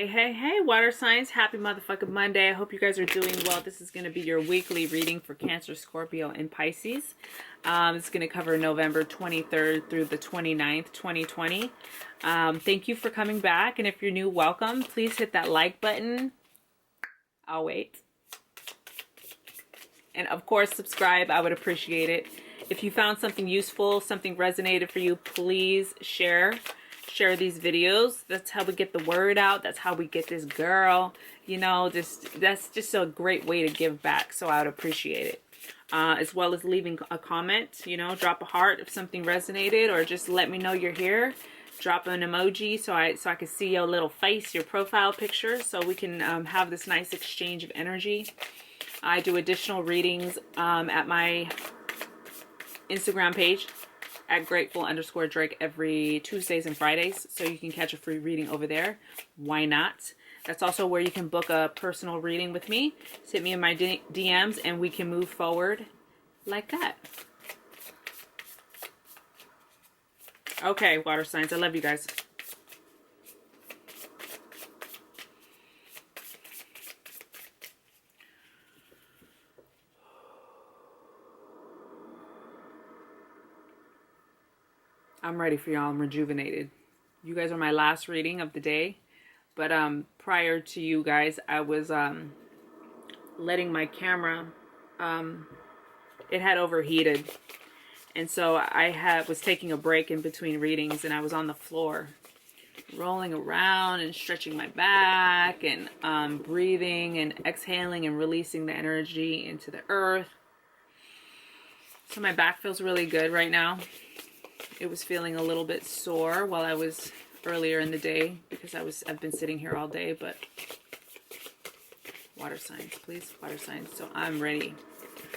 Hey, hey, hey, water signs. Happy motherfucking Monday. I hope you guys are doing well. This is going to be your weekly reading for Cancer, Scorpio, and Pisces. It's going to cover November 23rd through the 29th, 2020. Thank you for coming back. And if you're new, welcome. Please hit that like button. I'll wait. And of course, subscribe. I would appreciate it. If you found something useful, something resonated for you, please share these videos. That's how we get the word out. That's how we get this girl, you know, that's just a great way to give back. So I would appreciate it. As well as leaving a comment, you know, drop a heart if something resonated, or just let me know you're here. Drop an emoji so I can see your little face, your profile picture, so we can have this nice exchange of energy. I do additional readings at my Instagram page at grateful_Drake every Tuesdays and Fridays, so you can catch a free reading over there. Why not? That's also where you can book a personal reading with me. Hit me in my DMs and we can move forward like that. Okay, water signs, I love you guys. I'm ready for y'all. I'm rejuvenated. You guys are my last reading of the day. But prior to you guys, I was letting my camera, it had overheated. And so I was taking a break in between readings, and I was on the floor rolling around and stretching my back and breathing and exhaling and releasing the energy into the earth. So my back feels really good right now. It was feeling a little bit sore while I was earlier in the day because I've been sitting here all day, but water signs, please, water signs. So I'm ready.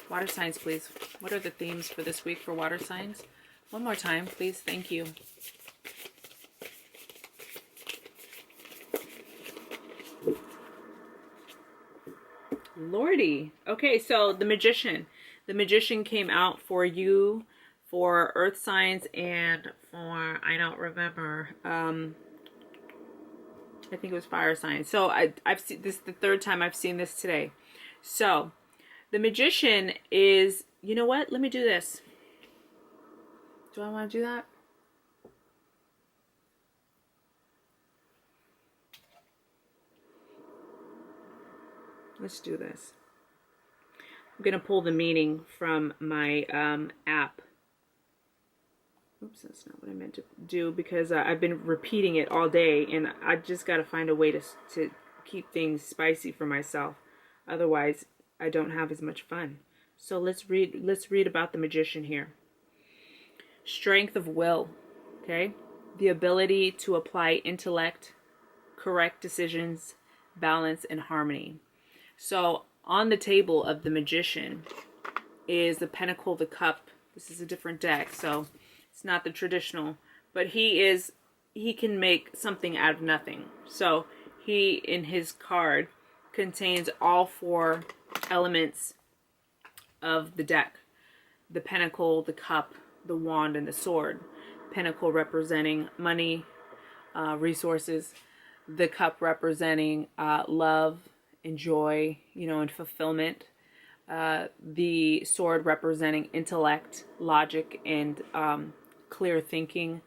Water signs, please. What are the themes for this week for water signs? One more time, please. Thank you. Lordy. Okay, so the Magician. The Magician came out for you, for earth signs, and for, I don't remember, I think it was fire signs. So I've seen this the third time I've seen this today. So the Magician is, you know what? Let me do this. Do I want to do that? Let's do this. I'm going to pull the meaning from my app. Oops, that's not what I meant to do, because I've been repeating it all day, and I just got to find a way to keep things spicy for myself. Otherwise, I don't have as much fun. So let's read about the Magician here. Strength of will, okay? The ability to apply intellect, correct decisions, balance, and harmony. So on the table of the Magician is the Pentacle, the Cup. This is a different deck, so it's not the traditional, but he can make something out of nothing. So he, in his card, contains all four elements of the deck. The Pentacle, the Cup, the Wand, and the Sword. Pentacle representing money, resources. The Cup representing love and joy, you know, and fulfillment. The Sword representing intellect, logic, and clear thinking,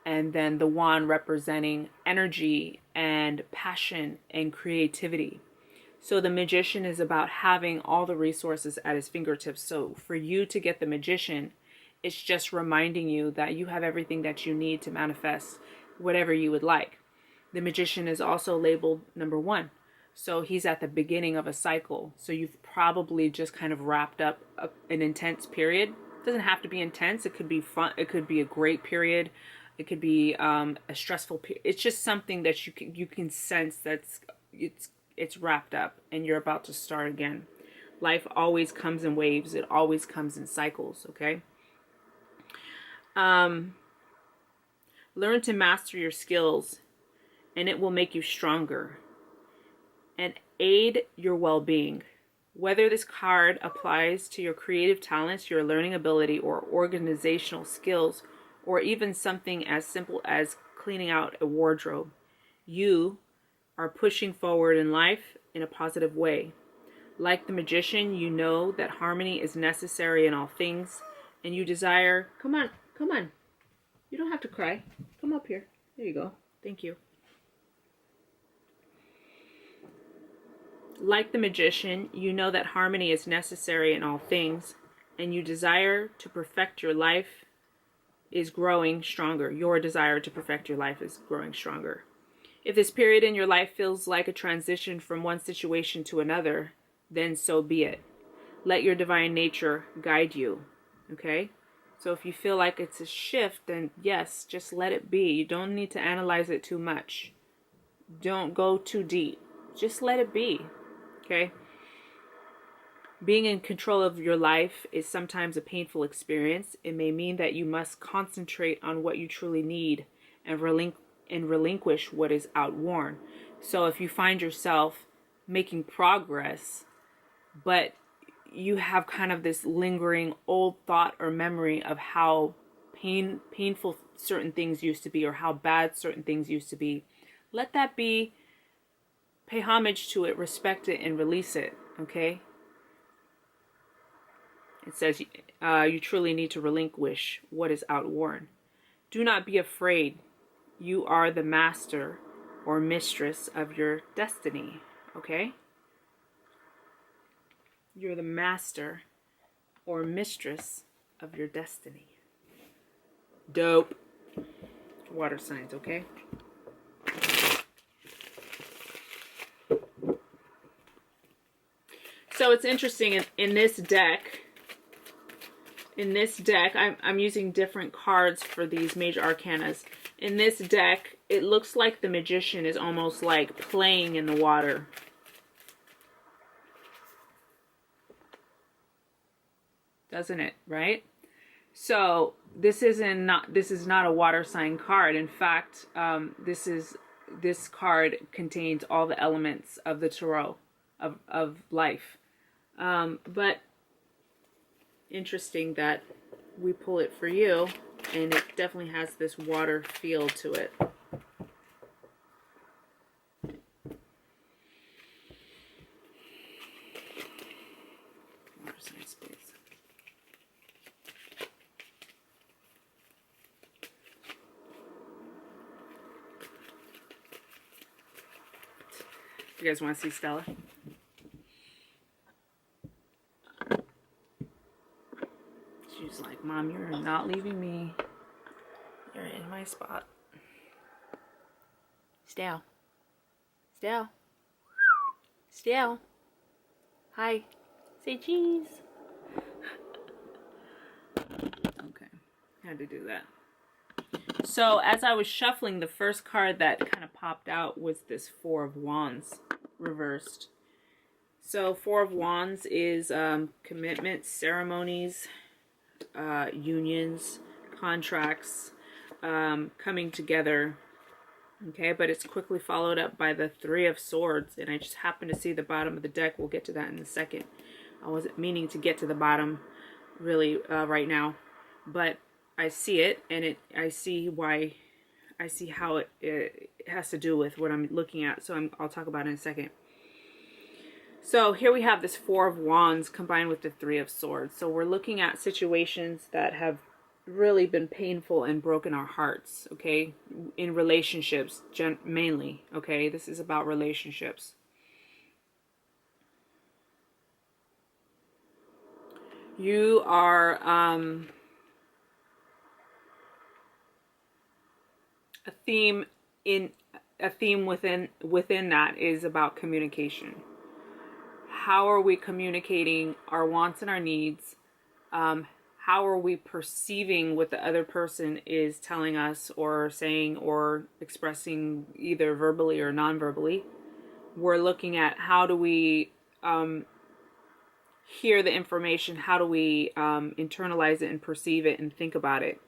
and then the Wand representing energy and passion and creativity. So the Magician is about having all the resources at his fingertips. So for you to get the Magician, it's just reminding you that you have everything that you need to manifest whatever you would like. The Magician is also labeled number 1. So he's at the beginning of a cycle. So you've probably just kind of wrapped up an intense period. It doesn't have to be intense. It could be fun. It could be a great period. It could be a stressful period. It's just something that you can sense it's wrapped up and you're about to start again. Life always comes in waves. It always comes in cycles, okay? Learn to master your skills, and it will make you stronger and aid your well-being. Whether this card applies to your creative talents, your learning ability, or organizational skills, or even something as simple as cleaning out a wardrobe, you are pushing forward in life in a positive way. Like the magician, you know that harmony is necessary in all things, and you desire... Come on, come on. You don't have to cry. Come up here. There you go. Thank you. Like the magician, you know that harmony is necessary in all things, and you desire to perfect your life is growing stronger. Your desire to perfect your life is growing stronger. If this period in your life feels like a transition from one situation to another, then so be it. Let your divine nature guide you. Okay? So if you feel like it's a shift, then yes, just let it be. You don't need to analyze it too much. Don't go too deep. Just let it be. Okay? Being in control of your life is sometimes a painful experience. It may mean that you must concentrate on what you truly need and relinquish what is outworn. So if you find yourself making progress, but you have kind of this lingering old thought or memory of how painful certain things used to be, or how bad certain things used to be, let that be. Pay homage to it, respect it, and release it. Okay? It says you truly need to relinquish what is outworn. Do not be afraid. You are the master or mistress of your destiny. Okay? You're the master or mistress of your destiny. Dope. Water signs, okay? So it's interesting in this deck. I'm using different cards for these major arcanas. In this deck, it looks like the magician is almost like playing in the water. Doesn't it, right? So this is not a water sign card. In fact, this card contains all the elements of the tarot of life. But interesting that we pull it for you, and it definitely has this water feel to it. Water sign space. You guys want to see Stella? She's like, Mom, you're not leaving me. You're in my spot. Stell. Stell. Stell. Hi. Say cheese. Okay. Had to do that. So as I was shuffling, the first card that kind of popped out was this Four of Wands reversed. So Four of Wands is commitments, ceremonies, unions, contracts, coming together. Okay, but it's quickly followed up by the Three of Swords, and I just happened to see the bottom of the deck. We'll get to that in a second. I wasn't meaning to get to the bottom really right now, but I see it, and I see how it has to do with what I'm looking at. So I'll talk about it in a second. So here we have this Four of Wands combined with the Three of Swords. So we're looking at situations that have really been painful and broken our hearts, okay? In relationships, mainly, okay? This is about relationships. You are a theme within that is about communication. How are we communicating our wants and our needs? How are we perceiving what the other person is telling us or saying or expressing, either verbally or non-verbally? We're looking at how do we hear the information, how do we internalize it and perceive it and think about it?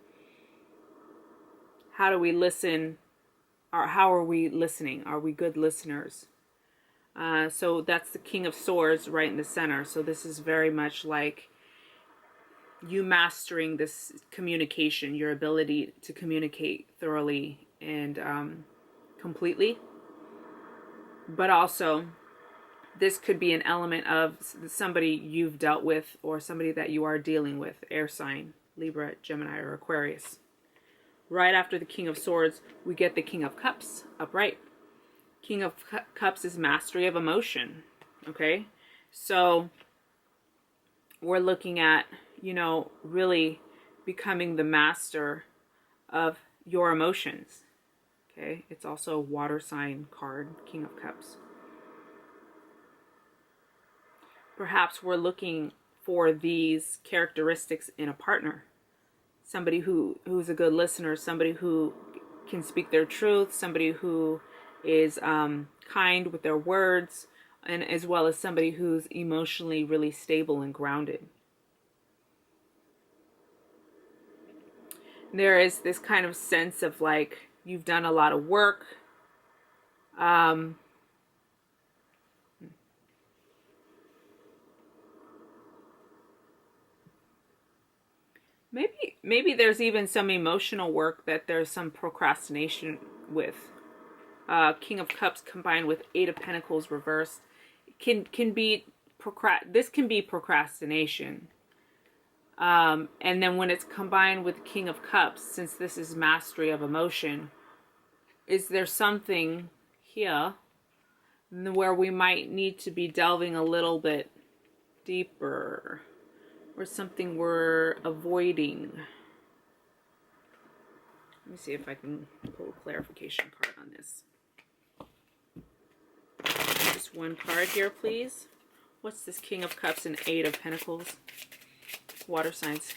How do we listen, or how are we listening? Are we good listeners? So that's the King of Swords right in the center. So this is very much like you mastering this communication, your ability to communicate thoroughly and completely. But also, this could be an element of somebody you've dealt with or somebody that you are dealing with, air sign, Libra, Gemini, or Aquarius. Right after the King of Swords, we get the King of Cups upright. King of Cups is mastery of emotion, okay? So we're looking at, you know, really becoming the master of your emotions, okay? It's also a water sign card, King of Cups. Perhaps we're looking for these characteristics in a partner. Somebody who's a good listener, somebody who can speak their truth, somebody who is kind with their words, and as well as somebody who's emotionally really stable and grounded. There is this kind of sense of like you've done a lot of work. Maybe there's even some emotional work that there's some procrastination with. King of Cups combined with Eight of Pentacles reversed can be this can be procrastination. And then when it's combined with King of Cups, since this is mastery of emotion, is there something here where we might need to be delving a little bit deeper, or something we're avoiding? Let me see if I can pull a clarification card on this. Just one card here, please. What's this King of Cups and Eight of Pentacles? Water signs.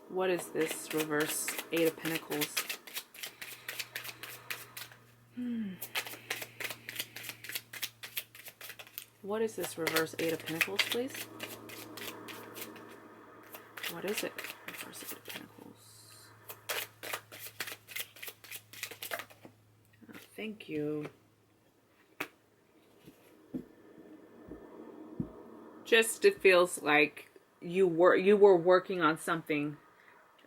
What is this reverse Eight of Pentacles? What is this reverse Eight of Pentacles, please? What is it? Reverse Eight of Pentacles. Oh, thank you. Just it feels like you were working on something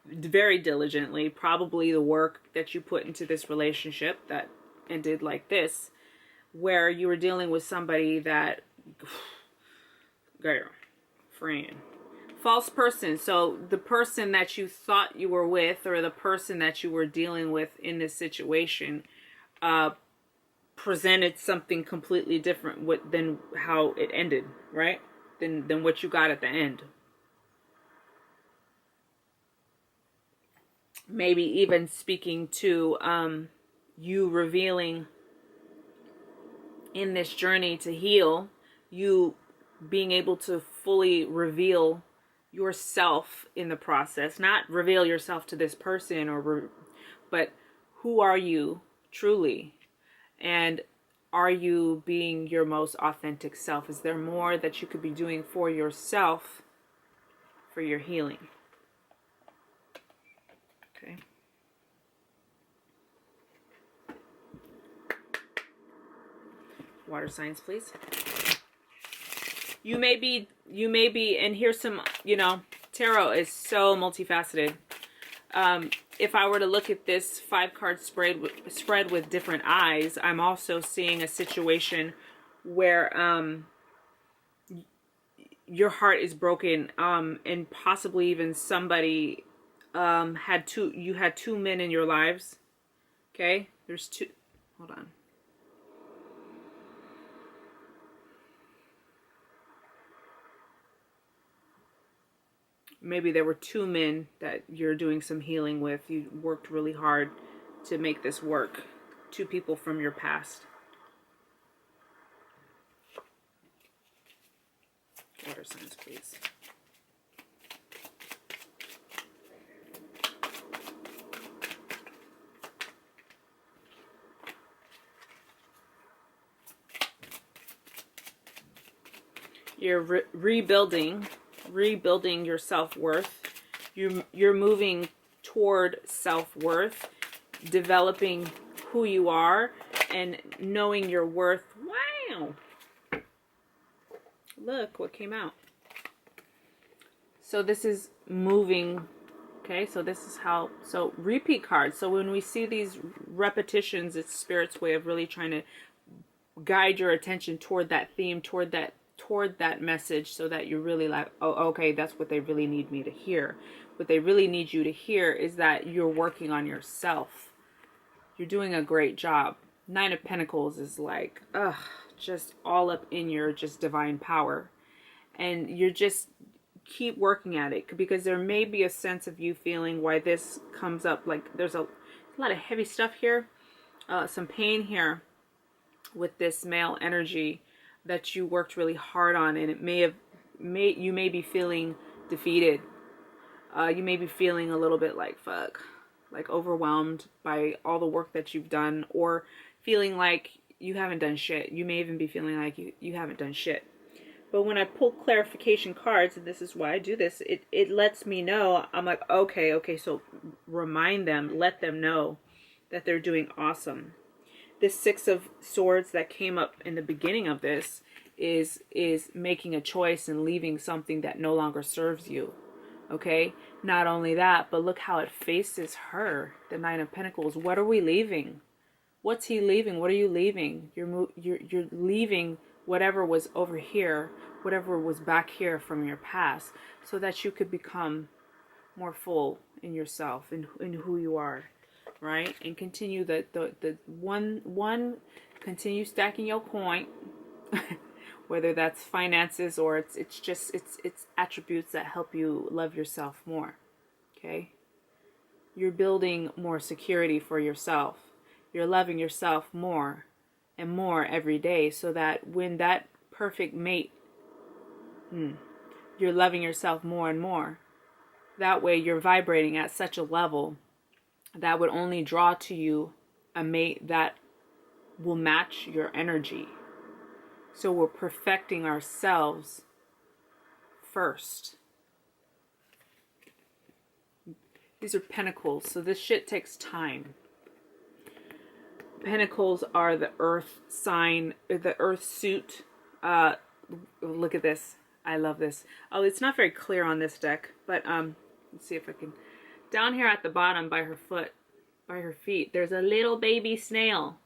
very diligently, probably the work that you put into this relationship that ended like this, where you were dealing with somebody that, girl, friend, false person. So the person that you thought you were with, or the person that you were dealing with in this situation, presented something completely different than how it ended, right? Than what you got at the end. Maybe even speaking to you revealing in this journey to heal, you being able to fully reveal yourself in the process. Not reveal yourself to this person, but who are you truly? And are you being your most authentic self? Is there more that you could be doing for yourself for your healing? Okay. Water signs, please. You may be, and here's some, you know, tarot is so multifaceted. If I were to look at this 5-card spread with different eyes, I'm also seeing a situation where your heart is broken, and possibly even somebody you had two men in your lives. Okay, there's two. Hold on. Maybe there were two men that you're doing some healing with. You worked really hard to make this work. Two people from your past. Water signs, please. You're rebuilding your self-worth. You're moving toward self-worth, developing who you are and knowing your worth. Wow. Look what came out. So this is moving. Okay, so this is how, so repeat cards. So when we see these repetitions, it's Spirit's way of really trying to guide your attention toward that theme, toward that message, so that you're really like, oh, okay, that's what they really need me to hear. What they really need you to hear is that you're working on yourself. You're doing a great job. Nine of Pentacles is like, just all up in your just divine power. And you're just keep working at it, because there may be a sense of you feeling why this comes up. Like there's a lot of heavy stuff here, some pain here with this male energy that you worked really hard on, and you may be feeling defeated. You may be feeling a little bit like fuck, like overwhelmed by all the work that you've done, or feeling like you haven't done shit. You may even be feeling like you haven't done shit. But when I pull clarification cards, and this is why I do this, it lets me know. I'm like, okay, so remind them, let them know that they're doing awesome. This Six of Swords that came up in the beginning of this is making a choice and leaving something that no longer serves you. Okay? Not only that, but look how it faces her, the Nine of Pentacles. What are we leaving? What's he leaving? What are you leaving? You're leaving whatever was over here, whatever was back here from your past, so that you could become more full in yourself, in who you are, right? And continue the continue stacking your coin, whether that's finances or it's attributes that help you love yourself more. Okay? You're building more security for yourself. You're loving yourself more and more every day, so that when that perfect mate, you're loving yourself more and more. That way you're vibrating at such a level that would only draw to you a mate that will match your energy. So we're perfecting ourselves first. These are pentacles, so this shit takes time. Pentacles are the earth sign, the earth suit. Look at this. I love this. Oh, it's not very clear on this deck, but let's see if I can. Down here at the bottom by her feet, there's a little baby snail.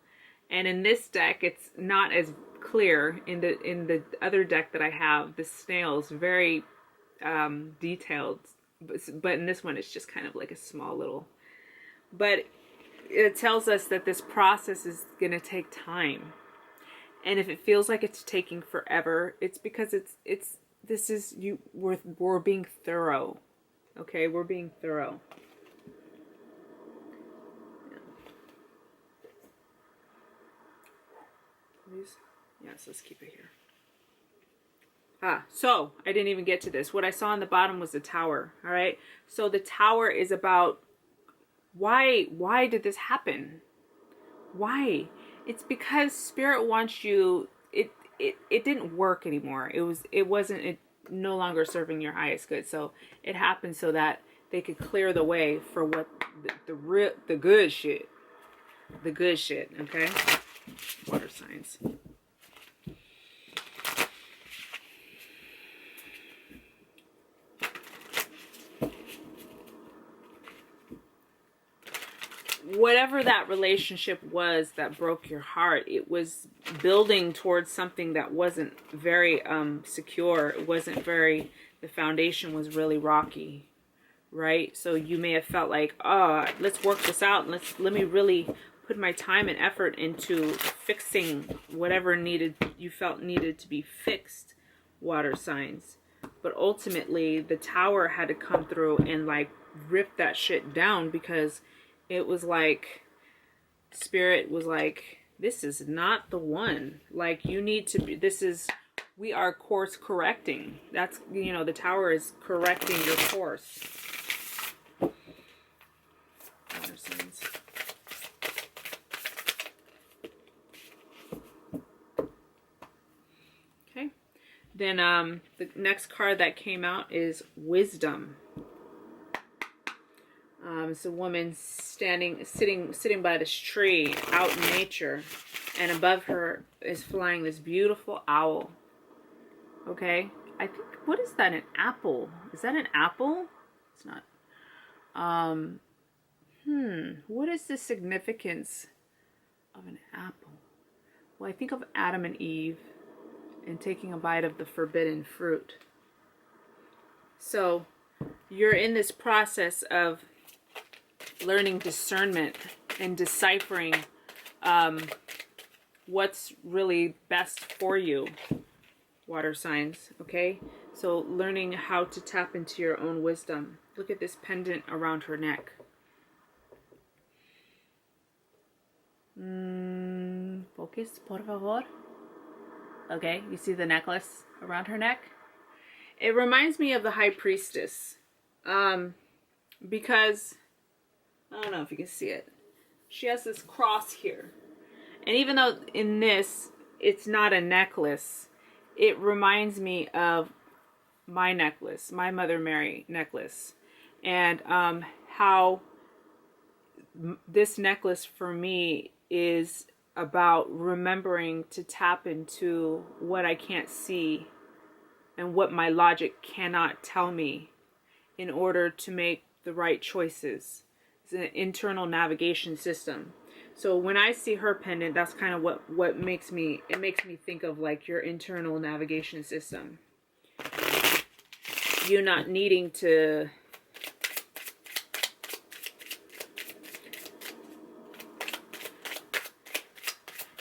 And in this deck, it's not as clear. In the other deck that I have, the snail is very detailed, but in this one, it's just kind of like a small little. But it tells us that this process is going to take time. And if it feels like it's taking forever, it's because we're being thorough. Okay, we're being thorough. Yes, let's keep it here. So I didn't even get to this. What I saw on the bottom was the tower. All right. So the tower is about why did this happen? Why? It's because Spirit wants you. It didn't work anymore. It wasn't no longer serving your highest good. So it happened so that they could clear the way for what the good shit. The good shit. Okay. Water signs. Whatever that relationship was that broke your heart, it was building towards something that wasn't very secure. It wasn't very, the foundation was really rocky, right? So you may have felt like, oh, let's work this out. Let me really put my time and effort into fixing whatever you felt needed to be fixed, water signs. But ultimately, the tower had to come through and like rip that shit down, because it was like Spirit was like, this is not the one. Like, you need to be, we are course correcting. That's, the tower is correcting your course. Water signs. Okay. Then the next card that came out is Wisdom. It's a woman sitting by this tree out in nature, and above her is flying this beautiful owl. Okay, I think, what is that? An apple? Is that an apple? It's not. What is the significance of an apple? Well, I think of Adam and Eve and taking a bite of the forbidden fruit. So you're in this process of learning discernment and deciphering what's really best for you, water signs, okay? So learning how to tap into your own wisdom. Look at this pendant around her neck. Focus, por favor. Okay, you see the necklace around her neck? It reminds me of the High Priestess. Because, I don't know if you can see it. She has this cross here. And even though in this, it's not a necklace, it reminds me of my necklace, my Mother Mary necklace. And how this necklace for me is about remembering to tap into what I can't see and what my logic cannot tell me in order to make the right choices. It's an internal navigation system. So when I see her pendant, that's kind of what makes me, it makes me think of like your internal navigation system. You not needing to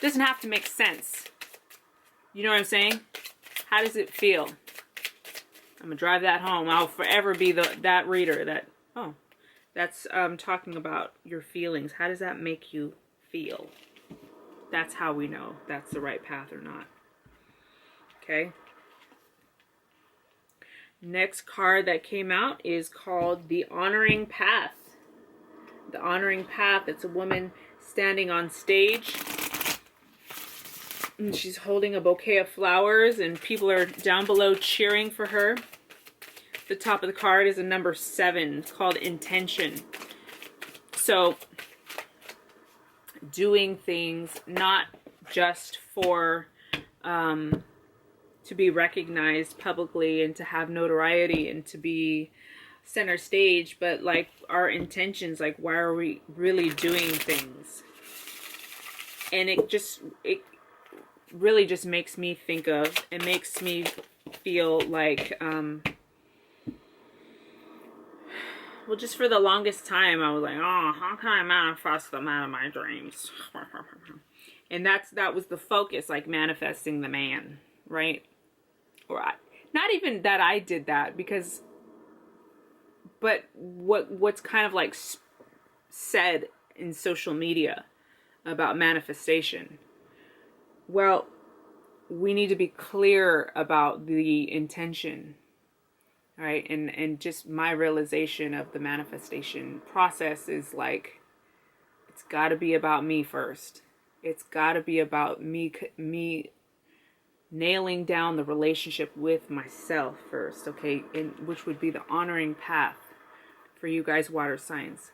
doesn't have to make sense. You know what I'm saying? How does it feel? I'm gonna drive that home. I'll forever be that reader that, oh, that's talking about your feelings. How does that make you feel? That's how we know that's the right path or not. Okay. Next card that came out is called the Honoring Path. The Honoring Path. It's a woman standing on stage. And she's holding a bouquet of flowers and people are down below cheering for her. The top of the card is a number 7. It's called Intention. So doing things not just for to be recognized publicly and to have notoriety and to be center stage, but like our intentions, like why are we really doing things? And it really just makes me think of, it makes me feel like, well, just for the longest time, I was like, oh, how can I manifest them out of my dreams? And that was the focus, like manifesting the man, right? Or not even that I did that, because, but what's kind of like said in social media about manifestation. Well, we need to be clear about the intention, right? And just my realization of the manifestation process is like, it's got to be about me first. It's got to be about me nailing down the relationship with myself first, okay? And which would be the honoring path for you guys, water signs.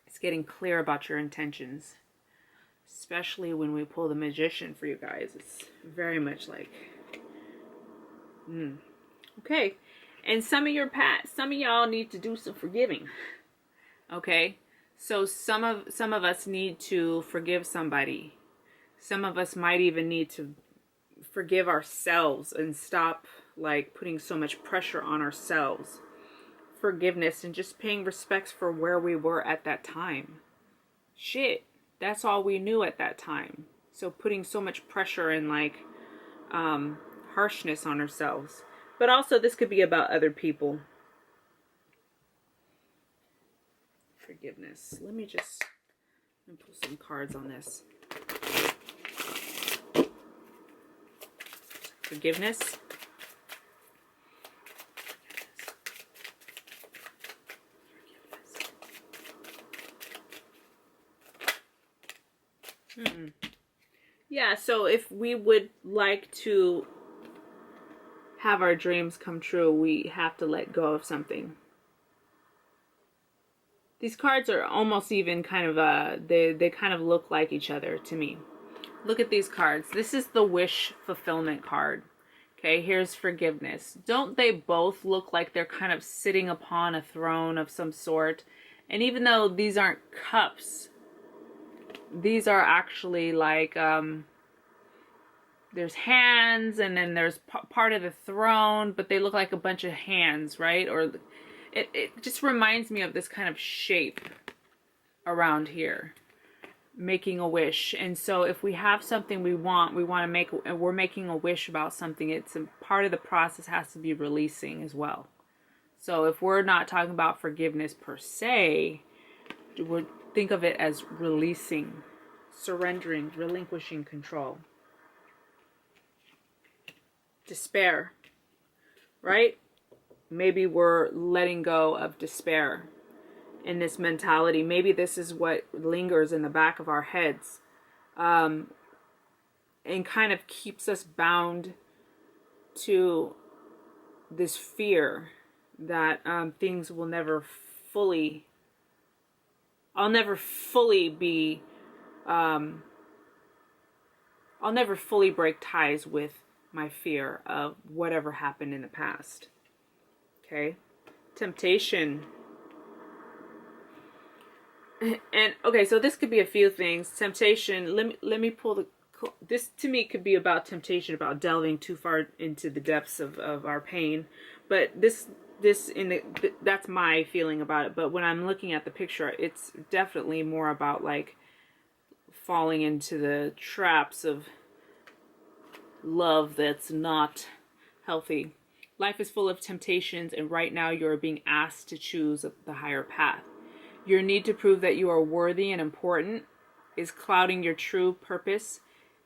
It's getting clear about your intentions. Especially when we pull the Magician for you guys. It's very much like, okay. And some of y'all need to do some forgiving. Okay. So some of us need to forgive somebody. Some of us might even need to forgive ourselves and stop like putting so much pressure on ourselves. Forgiveness and just paying respects for where we were at that time. Shit. That's all we knew at that time. So putting so much pressure and like harshness on ourselves. But also this could be about other people. Forgiveness. Let me pull some cards on this. Forgiveness. Yeah, so if we would like to have our dreams come true, we have to let go of something. These cards are almost even kind of, they kind of look like each other to me. Look at these cards. This is the wish fulfillment card. Okay, here's forgiveness. Don't they both look like they're kind of sitting upon a throne of some sort? And even though these aren't cups, these are actually like there's hands, and then there's part of the throne, but they look like a bunch of hands, right? Or it just reminds me of this kind of shape around here, making a wish. And so if we have something we want to make, and we're making a wish about something, it's a part of the process has to be releasing as well. So if we're not talking about forgiveness per se, we'll think of it as releasing, surrendering, relinquishing control. Despair, right? Maybe we're letting go of despair in this mentality. Maybe this is what lingers in the back of our heads, and kind of keeps us bound to this fear that things will never fully, I'll never fully break ties with my fear of whatever happened in the past. Okay? Temptation. And okay, so this could be a few things. Temptation, let me pull the, this to me could be about temptation, about delving too far into the depths of our pain. But that's my feeling about it. But when I'm looking at the picture, it's definitely more about like falling into the traps of love that's not healthy. Life is full of temptations, and right now you're being asked to choose the higher path. Your need to prove that you are worthy and important is clouding your true purpose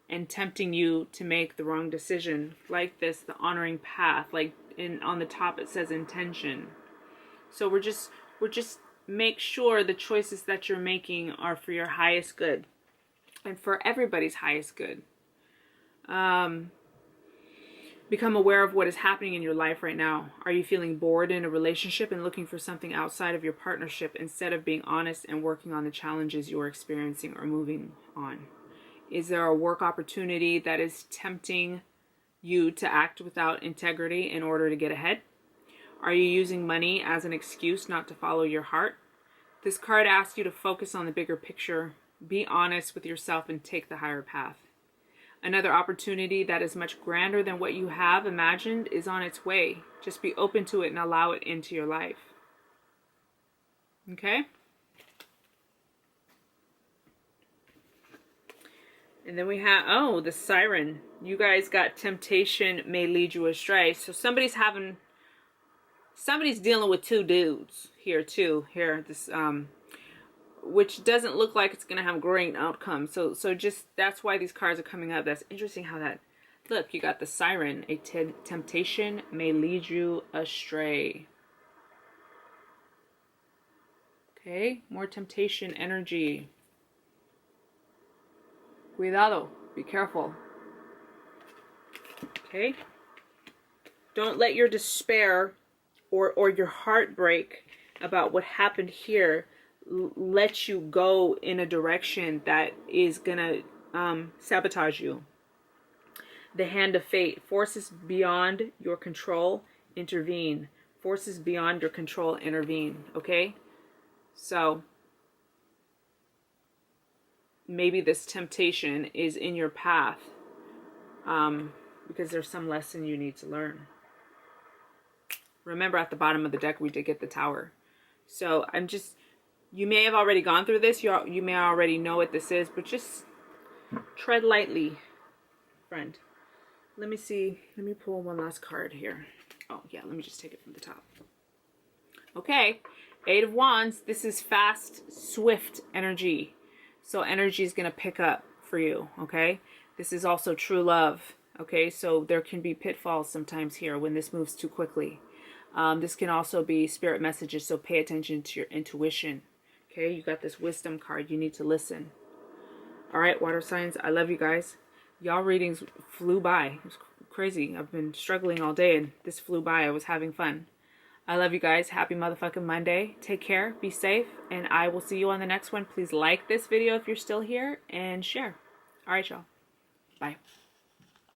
and tempting you to make the wrong decision. Like this, the honoring path, like on the top it says intention. So we're just make sure the choices that you're making are for your highest good and for everybody's highest good. Become aware of what is happening in your life right now. Are you feeling bored in a relationship and looking for something outside of your partnership instead of being honest and working on the challenges you are experiencing or moving on? Is there a work opportunity that is tempting you to act without integrity in order to get ahead? Are you using money as an excuse not to follow your heart? This card asks you to focus on the bigger picture, be honest with yourself, and take the higher path. Another opportunity that is much grander than what you have imagined is on its way. Just be open to it and allow it into your life. Okay? And then we have, oh, the siren. You guys got temptation may lead you astray. So somebody's dealing with two dudes here too. Here, this, which doesn't look like it's going to have a great outcome. So just, that's why these cards are coming up. That's interesting how that, look, you got the siren. A temptation may lead you astray. Okay, more temptation energy. Cuidado, be careful. Okay? Don't let your despair or your heartbreak about what happened here let you go in a direction that is gonna sabotage you. The hand of fate. Forces beyond your control intervene. Forces beyond your control intervene. Okay? So maybe this temptation is in your path because there's some lesson you need to learn. Remember, at the bottom of the deck we did get the Tower. So you may have already gone through this. You may already know what this is, but just tread lightly, friend. Let me see. Let me pull one last card here. Oh, yeah. Let me just take it from the top. Okay. Eight of Wands. This is fast, swift energy. So energy is going to pick up for you, okay? This is also true love, okay? So there can be pitfalls sometimes here when this moves too quickly. This can also be spirit messages, so pay attention to your intuition. Okay, you got this wisdom card. You need to listen. All right, water signs, I love you guys. Y'all readings flew by. It was crazy. I've been struggling all day, and this flew by. I was having fun. I love you guys. Happy motherfucking Monday. Take care. Be safe, and I will see you on the next one. Please like this video if you're still here, and share. All right, y'all. Bye.